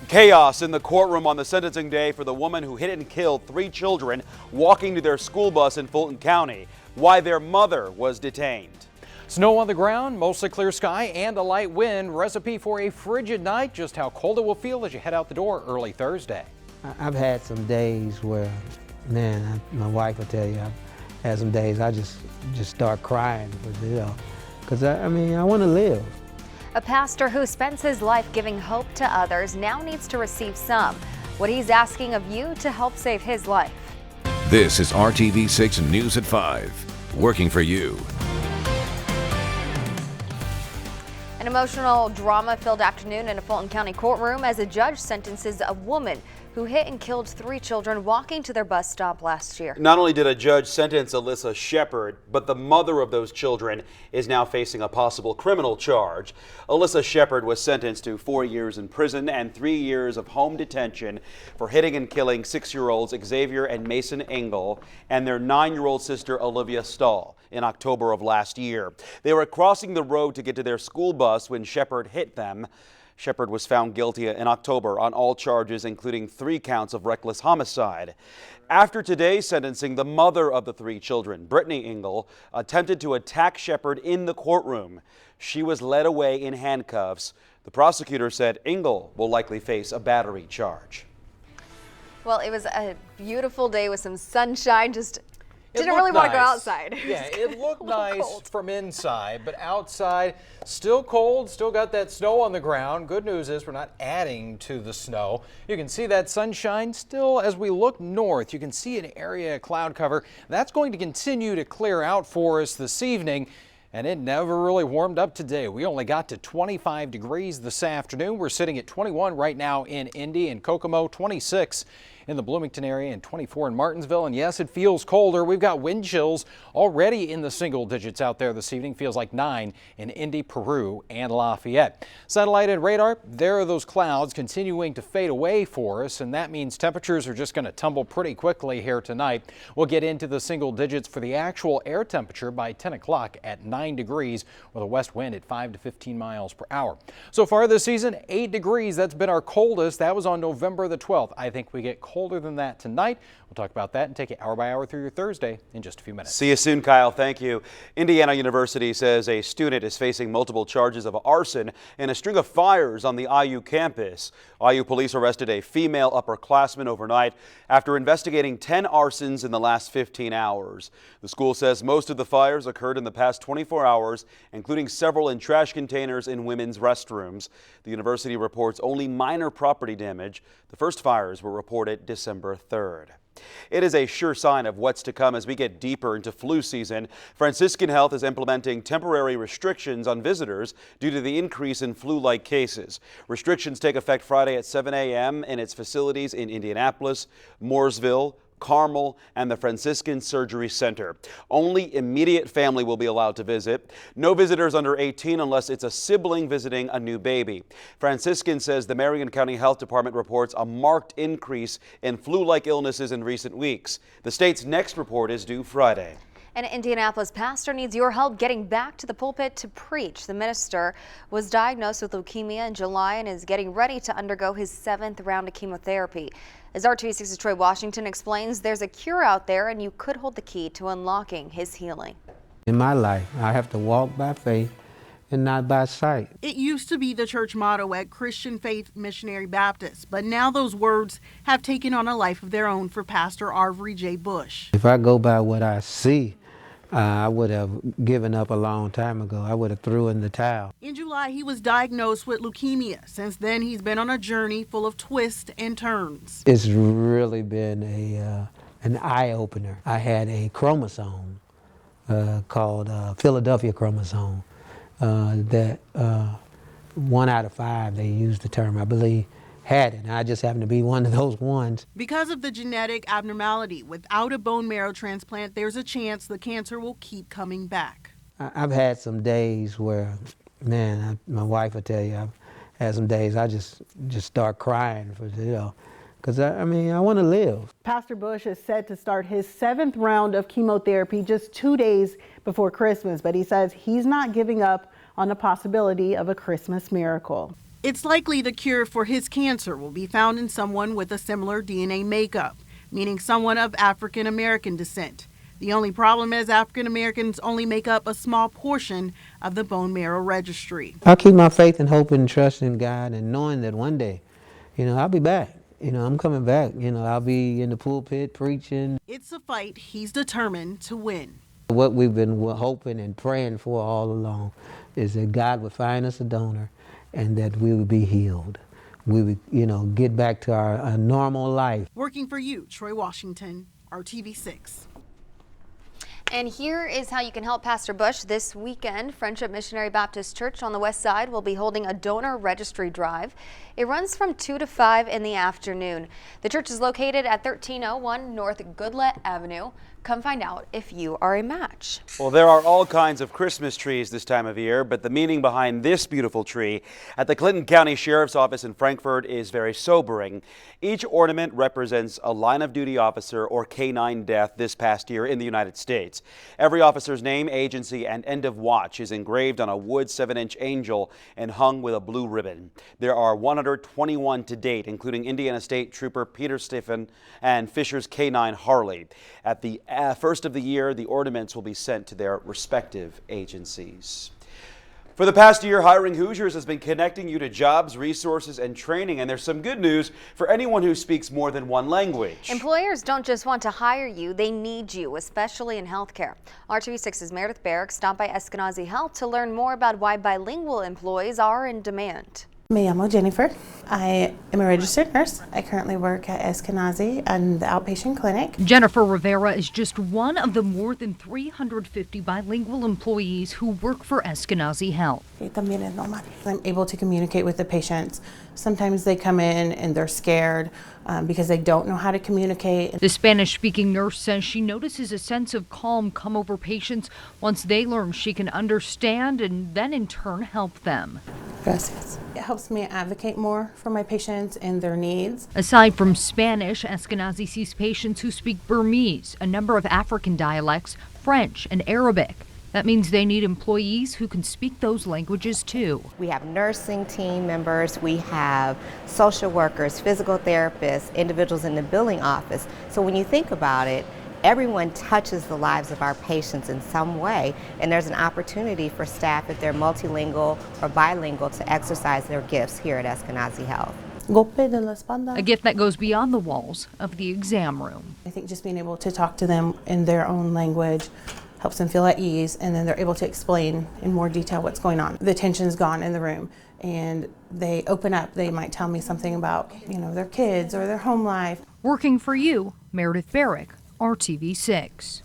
Chaos in the courtroom on the sentencing day for the woman who hit and killed 3 children walking to their school bus in Fulton County. Why their mother was detained. Snow on the ground, mostly clear sky, and a light wind. Recipe for a frigid night. Just how cold it will feel as you head out the door early Thursday. I've had some days where, man, my wife will tell you, I've had some days I just start crying, because I want to live. A pastor who spends his life giving hope to others now needs to receive some. What he's asking of you to help save his life. This is RTV6 News at 5, working for you. An emotional, drama-filled afternoon in a Fulton County courtroom as a judge sentences a woman who hit and killed 3 children walking to their bus stop last year. Not only did a judge sentence Alyssa Shepard, but the mother of those children is now facing a possible criminal charge. Alyssa Shepard was sentenced to 4 years in prison and 3 years of home detention for hitting and killing 6-year-olds Xavier and Mason Engel and their 9-year-old sister Olivia Stahl in October of last year. They were crossing the road to get to their school bus when Shepard hit them. Shepard was found guilty in October on all charges, including 3 counts of reckless homicide. After today's sentencing, the mother of the 3 children, Brittany Engel, attempted to attack Shepard in the courtroom. She was led away in handcuffs. The prosecutor said Engel will likely face a battery charge. Well, it was a beautiful day with some sunshine. Just didn't really want to go outside. Yeah, it looked nice from inside, but outside still cold, still got that snow on the ground. Good news is we're not adding to the snow. You can see that sunshine still as we look north. You can see an area of cloud cover. That's going to continue to clear out for us this evening. And it never really warmed up today. We only got to 25 degrees this afternoon. We're sitting at 21 right now in Indy and Kokomo, 26 in the Bloomington area and 24 in Martinsville. And yes, it feels colder. We've got wind chills already in the single digits out there this evening. Feels like 9 in Indy, Peru, and Lafayette. Satellite and radar, there are those clouds continuing to fade away for us, and that means temperatures are just going to tumble pretty quickly here tonight. We'll get into the single digits for the actual air temperature by 10 o'clock at 9 degrees with a west wind at 5 to 15 miles per hour. So far this season, 8 degrees. That's been our coldest. That was on November the 12th. I think we get colder than that tonight. We'll talk about that and take it hour by hour through your Thursday in just a few minutes. See you soon, Kyle. Thank you. Indiana University says a student is facing multiple charges of arson in a string of fires on the IU campus. IU police arrested a female upperclassman overnight after investigating 10 arsons in the last 15 hours. The school says most of the fires occurred in the past 24 hours, including several in trash containers in women's restrooms. The university reports only minor property damage. The first fires were reported December 3rd. It is a sure sign of what's to come as we get deeper into flu season. Franciscan Health is implementing temporary restrictions on visitors due to the increase in flu-like cases. Restrictions take effect Friday at 7 a.m. in its facilities in Indianapolis, Mooresville, Carmel, and the Franciscan Surgery Center. Only immediate family will be allowed to visit. No visitors under 18 unless it's a sibling visiting a new baby. Franciscan says the Marion County Health Department reports a marked increase in flu-like illnesses in recent weeks. The state's next report is due Friday. An Indianapolis pastor needs your help getting back to the pulpit to preach. The minister was diagnosed with leukemia in July and is getting ready to undergo his 7th round of chemotherapy. As RTV6's Troy Washington explains, there's a cure out there and you could hold the key to unlocking his healing. In my life, I have to walk by faith and not by sight. It used to be the church motto at Christian Faith Missionary Baptist, but now those words have taken on a life of their own for Pastor Avery J. Bush. If I go by what I see, I would have given up a long time ago. I would have threw in the towel. In July, he was diagnosed with leukemia. Since then, he's been on a journey full of twists and turns. It's really been an eye-opener. I had a chromosome called Philadelphia chromosome that 1 out of 5, they used the term, I believe, had it. And I just happened to be one of those ones. Because of the genetic abnormality, without a bone marrow transplant, there's a chance the cancer will keep coming back. I've had some days where, man, my wife will tell you, I've had some days I just start crying because I want to live. Pastor Bush is set to start his 7th round of chemotherapy just 2 days before Christmas, but he says he's not giving up on the possibility of a Christmas miracle. It's likely the cure for his cancer will be found in someone with a similar DNA makeup, meaning someone of African American descent. The only problem is African Americans only make up a small portion of the bone marrow registry. I keep my faith and hope and trust in God, and knowing that one day, I'll be back. I'm coming back. I'll be in the pulpit preaching. It's a fight he's determined to win. What we've been hoping and praying for all along is that God would find us a donor and that we would be healed. We would, get back to our normal life. Working for you, Troy Washington, RTV6. And here is how you can help Pastor Bush this weekend. Friendship Missionary Baptist Church on the west side will be holding a donor registry drive. It runs from 2 to 5 in the afternoon. The church is located at 1301 North Goodlet Avenue. Come find out if you are a match. Well, there are all kinds of Christmas trees this time of year, but the meaning behind this beautiful tree at the Clinton County Sheriff's Office in Frankfort is very sobering. Each ornament represents a line of duty officer or K-9 death this past year in the United States. Every officer's name, agency, and end of watch is engraved on a wood 7-inch angel and hung with a blue ribbon. There are 121 to date, including Indiana State Trooper Peter Stephen and Fisher's K-9 Harley. At the first of the year, the ornaments will be sent to their respective agencies. For the past year, Hiring Hoosiers has been connecting you to jobs, resources, and training, and there's some good news for anyone who speaks more than one language. Employers don't just want to hire you, they need you, especially in healthcare. RTV6's Meredith Barrick stopped by Eskenazi Health to learn more about why bilingual employees are in demand. Me llamo Jennifer. I am a registered nurse. I currently work at Eskenazi and the outpatient clinic. Jennifer Rivera is just one of the more than 350 bilingual employees who work for Eskenazi Health. I'm able to communicate with the patients. Sometimes they come in and they're scared because they don't know how to communicate. The Spanish-speaking nurse says she notices a sense of calm come over patients once they learn she can understand and then in turn help them. Gracias. It helps me advocate more for my patients and their needs. Aside from Spanish, Eskenazi sees patients who speak Burmese, a number of African dialects, French, and Arabic. That means they need employees who can speak those languages too. We have nursing team members, we have social workers, physical therapists, individuals in the billing office. So when you think about it, everyone touches the lives of our patients in some way, and there's an opportunity for staff, if they're multilingual or bilingual, to exercise their gifts here at Eskenazi Health. A gift that goes beyond the walls of the exam room. I think just being able to talk to them in their own language helps them feel at ease, and then they're able to explain in more detail what's going on. The tension's gone in the room and they open up. They might tell me something about, their kids or their home life. Working for you, Meredith Barrick, RTV6.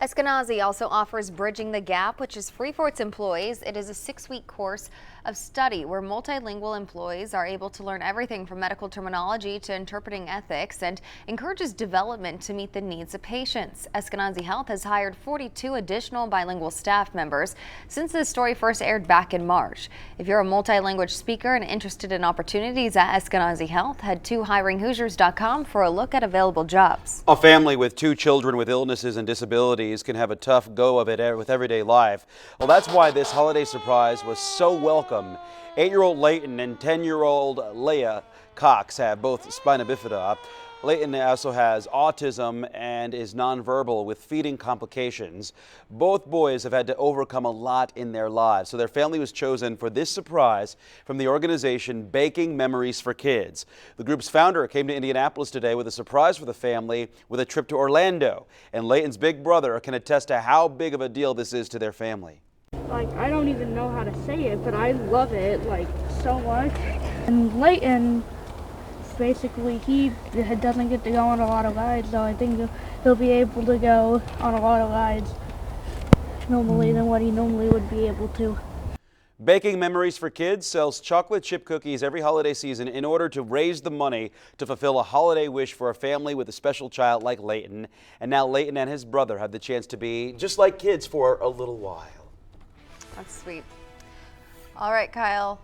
Eskenazi also offers Bridging the Gap, which is free for its employees. It is a 6-week course of study where multilingual employees are able to learn everything from medical terminology to interpreting ethics and encourages development to meet the needs of patients. Eskenazi Health has hired 42 additional bilingual staff members since this story first aired back in March. If you're a multilanguage speaker and interested in opportunities at Eskenazi Health, head to hiringhoosiers.com for a look at available jobs. A family with 2 children with illnesses and disabilities can have a tough go of it with everyday life. Well, that's why this holiday surprise was so welcome. 8-year-old Leighton and 10-year-old Leah Cox have both spina bifida. Leighton also has autism and is nonverbal with feeding complications. Both boys have had to overcome a lot in their lives, so their family was chosen for this surprise from the organization Baking Memories for Kids. The group's founder came to Indianapolis today with a surprise for the family with a trip to Orlando, and Leighton's big brother can attest to how big of a deal this is to their family. I don't even know how to say it, but I love it so much. And Leighton, basically, he doesn't get to go on a lot of rides, so I think he'll be able to go on a lot of rides normally than what he normally would be able to. Baking Memories for Kids sells chocolate chip cookies every holiday season in order to raise the money to fulfill a holiday wish for a family with a special child like Leighton. And now Leighton and his brother have the chance to be just like kids for a little while. That's sweet. All right, Kyle.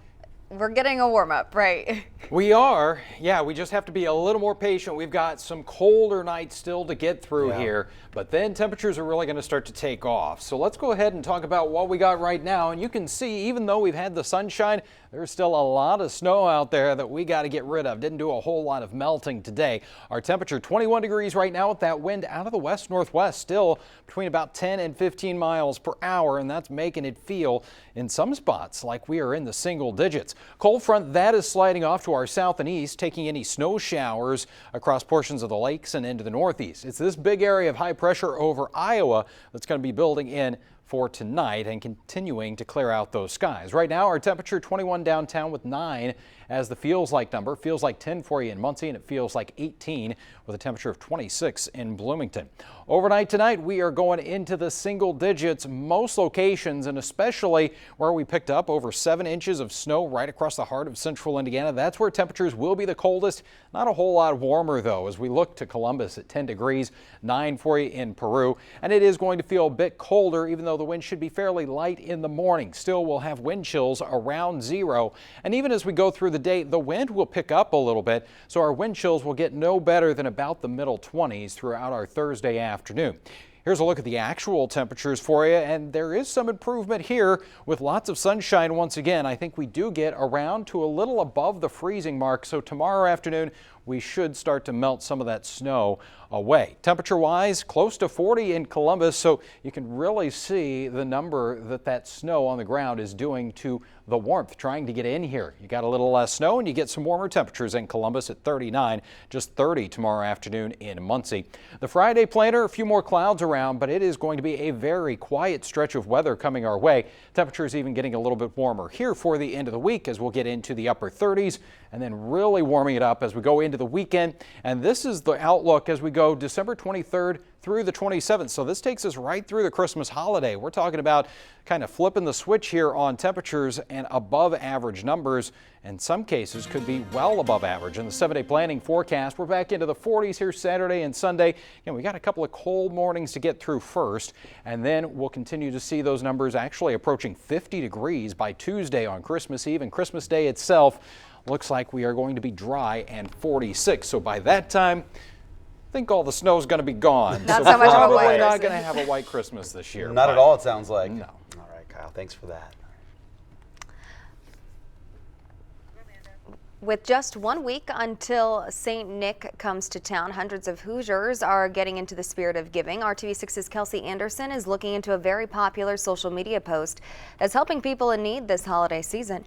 We're getting a warm-up, right? We are. Yeah, we just have to be a little more patient. We've got some colder nights still to get through here, but then temperatures are really going to start to take off. So let's go ahead and talk about what we got right now. And you can see, even though we've had the sunshine, There's still a lot of snow out there that we got to get rid of. Didn't do a whole lot of melting today. Our temperature 21 degrees right now with that wind out of the west-northwest, still between about 10 and 15 miles per hour, and that's making it feel in some spots like we are in the single digits. Cold front that is sliding off to our south and east, taking any snow showers across portions of the lakes and into the northeast. It's this big area of high pressure over Iowa that's going to be building in for tonight and continuing to clear out those skies. Right now, our temperature 21 downtown with 9 as the feels like number. Feels like 10 for you in Muncie, and it feels like 18 with a temperature of 26 in Bloomington. Overnight tonight, we are going into the single digits most locations, and especially where we picked up over 7 inches of snow right across the heart of central Indiana. That's where temperatures will be the coldest. Not a whole lot warmer, though, as we look to Columbus at 10 degrees, 9 for you in Peru. And it is going to feel a bit colder, even though the wind should be fairly light in the morning. Still, we'll have wind chills around 0. And even as we go through the day, the wind will pick up a little bit, so our wind chills will get no better than about the middle 20s throughout our Thursday afternoon. Here's a look at the actual temperatures for you, and there is some improvement here with lots of sunshine once again. I think we do get around to a little above the freezing mark, so tomorrow afternoon we should start to melt some of that snow away. Temperature-wise, close to 40 in Columbus, so you can really see the number that snow on the ground is doing to the warmth trying to get in here. You got a little less snow and you get some warmer temperatures in Columbus at 39, just 30 tomorrow afternoon in Muncie. The Friday planner, a few more clouds around, but it is going to be a very quiet stretch of weather coming our way. Temperatures even getting a little bit warmer here for the end of the week as we'll get into the upper 30s and then really warming it up as we go into the weekend. And this is the outlook as we go December 23rd through the 27th. So this takes us right through the Christmas holiday. We're talking about kind of flipping the switch here on temperatures and above average numbers. In some cases could be well above average. In the 7-day planning forecast, we're back into the 40s here Saturday and Sunday. And we got a couple of cold mornings to get through first, and then we'll continue to see those numbers actually approaching 50 degrees by Tuesday on Christmas Eve, and Christmas Day itself looks like we are going to be dry and 46. So by that time, I think all the snow is going to be gone. Not so so much of a probably white not going to have a white Christmas this year. Not at all, it sounds like. No. All right, Kyle, thanks for that. With just 1 week until St. Nick comes to town, hundreds of Hoosiers are getting into the spirit of giving. RTV6's Kelsey Anderson is looking into a very popular social media post that's helping people in need this holiday season.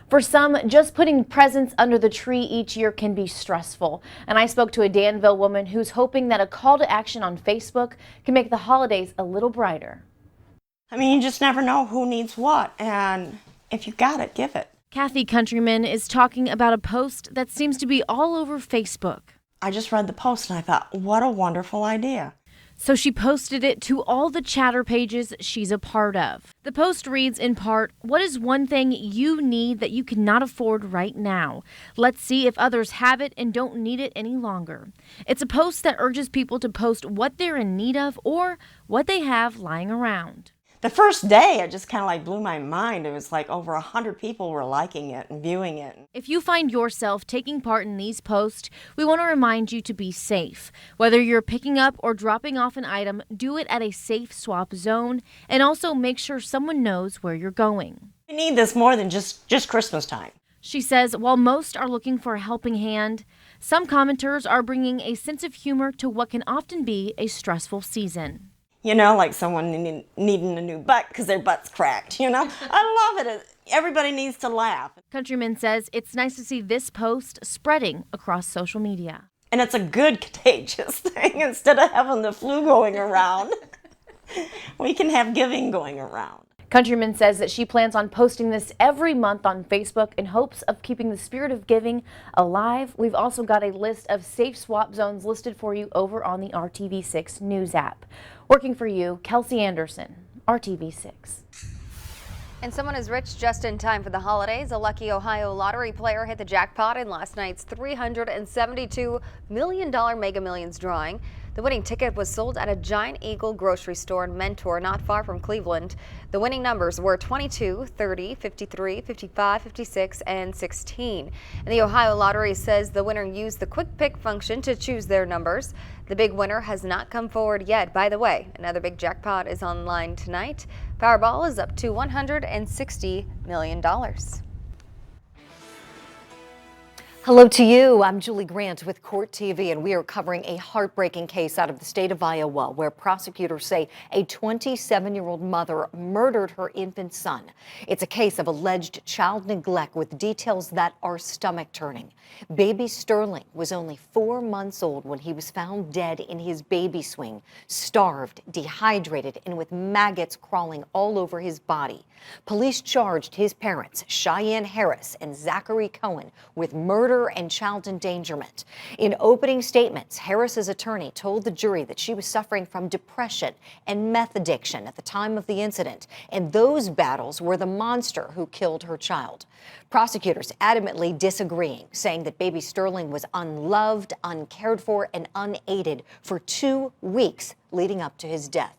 For some, just putting presents under the tree each year can be stressful. And I spoke to a Danville woman who's hoping that a call to action on Facebook can make the holidays a little brighter. I mean, you just never know who needs what, and if you got it, give it. Kathy Countryman is talking about a post that seems to be all over Facebook. I just read the post and I thought, what a wonderful idea. So she posted it to all the chatter pages she's a part of. The post reads in part, "What is one thing you need that you cannot afford right now? Let's see if others have it and don't need it any longer." It's a post that urges people to post what they're in need of or what they have lying around. The first day, it just kind of like blew my mind. It was like over 100 people were liking it and viewing it. If you find yourself taking part in these posts, we want to remind you to be safe. Whether you're picking up or dropping off an item, do it at a safe swap zone, and also make sure someone knows where you're going. We need this more than just Christmas time. She says while most are looking for a helping hand, some commenters are bringing a sense of humor to what can often be a stressful season. You know, like someone needing a new butt because their butt's cracked, you know? I love it. Everybody needs to laugh. Countryman says it's nice to see this post spreading across social media. And it's a good contagious thing. Instead of having the flu going around, we can have giving going around. Countryman says that she plans on posting this every month on Facebook in hopes of keeping the spirit of giving alive. We've also got a list of safe swap zones listed for you over on the RTV6 News app. Working for you, Kelsey Anderson, RTV6. And someone is rich just in time for the holidays. A lucky Ohio lottery player hit the jackpot in last night's $372 million Mega Millions drawing. The winning ticket was sold at a Giant Eagle grocery store in Mentor, not far from Cleveland. The winning numbers were 22, 30, 53, 55, 56, and 16. And the Ohio Lottery says the winner used the quick pick function to choose their numbers. The big winner has not come forward yet. By the way, another big jackpot is online tonight. Powerball is up to $160 million. Hello to you. I'm Julie Grant with Court TV, and we are covering a heartbreaking case out of the state of Iowa where prosecutors say a 27-year-old mother murdered her infant son. It's a case of alleged child neglect with details that are stomach-turning. Baby Sterling was only 4 months old when he was found dead in his baby swing, starved, dehydrated, and with maggots crawling all over his body. Police charged his parents, Cheyenne Harris and Zachary Cohen, with murder and child endangerment. In opening statements, Harris's attorney told the jury that she was suffering from depression and meth addiction at the time of the incident, and those battles were the monster who killed her child. Prosecutors adamantly disagreeing, saying that baby Sterling was unloved, uncared for, and unaided for 2 weeks leading up to his death.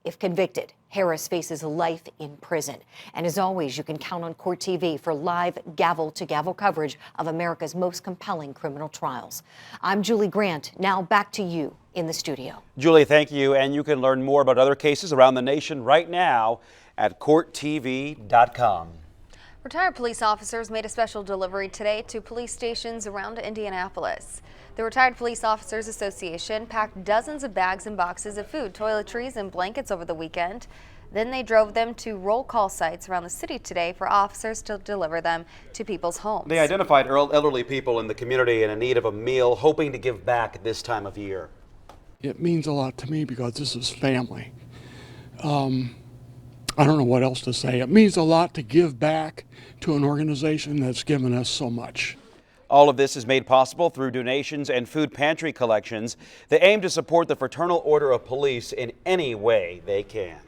If convicted, Harris faces life in prison. And as always, you can count on Court TV for live gavel-to-gavel coverage of America's most compelling criminal trials. I'm Julie Grant. Now back to you in the studio. Julie, thank you. And you can learn more about other cases around the nation right now at courttv.com. Retired police officers made a special delivery today to police stations around Indianapolis. The Retired Police Officers Association packed dozens of bags and boxes of food, toiletries, and blankets over the weekend. Then they drove them to roll call sites around the city today for officers to deliver them to people's homes. They identified elderly people in the community in need of a meal, hoping to give back at this time of year. It means a lot to me because this is family. I don't know what else to say. It means a lot to give back to an organization that's given us so much. All of this is made possible through donations and food pantry collections. They aim to support the Fraternal Order of Police in any way they can.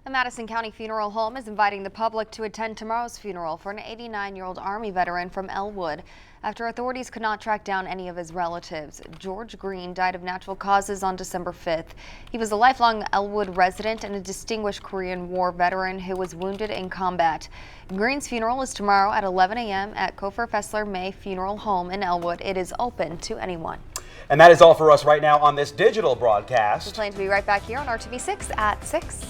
The Madison County Funeral Home is inviting the public to attend tomorrow's funeral for an 89-year-old Army veteran from Elwood. After authorities could not track down any of his relatives, George Green died of natural causes on December 5th. He was a lifelong Elwood resident and a distinguished Korean War veteran who was wounded in combat. Green's funeral is tomorrow at 11 a.m. at Kofer Fessler May Funeral Home in Elwood. It is open to anyone. And that is all for us right now on this digital broadcast. We plan to be right back here on RTV6 at 6.